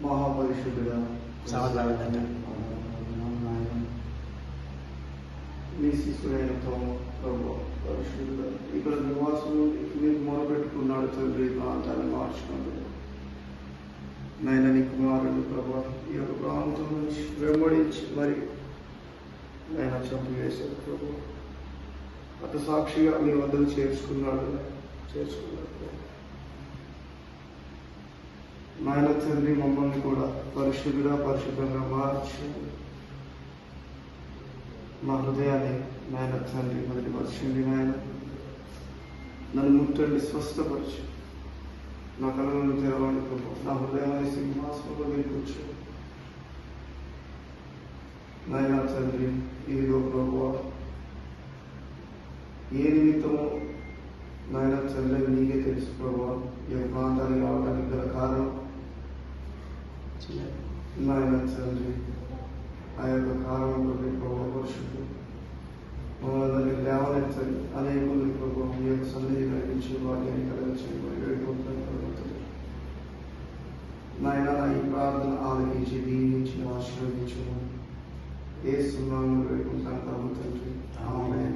మహాపరిశుద్ధుడా సమాధానం మీ శిశుడైనతో ప్రభు పరిశుద్ధుడు ఇక్కడ నివాసం మీకు మొరపెట్టుకున్నాడు తండ్రి ప్రాంతాన్ని మార్చుకుంటుంది నాయన నీ కుమారుడు ప్రభు ఈ యొక్క ప్రాంతం నుంచి వెంబడించి మరి ఆయన చంపివేశాడు ప్రభు అత సాక్షిగా మీ వద్దకు చేర్చుకున్నాడు నాయన తండ్రి మమ్మల్ని కూడా పరిశుద్ధంగా మార్చి మా హృదయాన్ని నాయన తండ్రి మొదటిపరచండి నాయన నన్ను ముట్టండి స్వస్థపరచు నా కళలను తెరవండి ప్రభు నా హృదయాన్ని సింహాసనంలో కూర్చో నాయన తండ్రి ఇదిగో ప్రభు ఏ నిమిత్తమో నాయన తండ్రి నీకే తెలుసు ప్రభు ఈ ప్రాంతానికి రావడానికి గల కారణం నాయన తండ్రి ఆ యొక్క కారణంలో ప్రభు పరిశుద్ధుడు మమ్మల్ని లేవనెత్తని అనేకులు ప్రభు మీ యొక్క సన్నిధి కలిగించి వాటిని కలిగించి నాయన నా ఈ ప్రార్థన ఆలకించి దీవించి ఆశీర్వదించు ఏ సున్నాను వేడుకుంటాను తండ్రి ఆమేన్.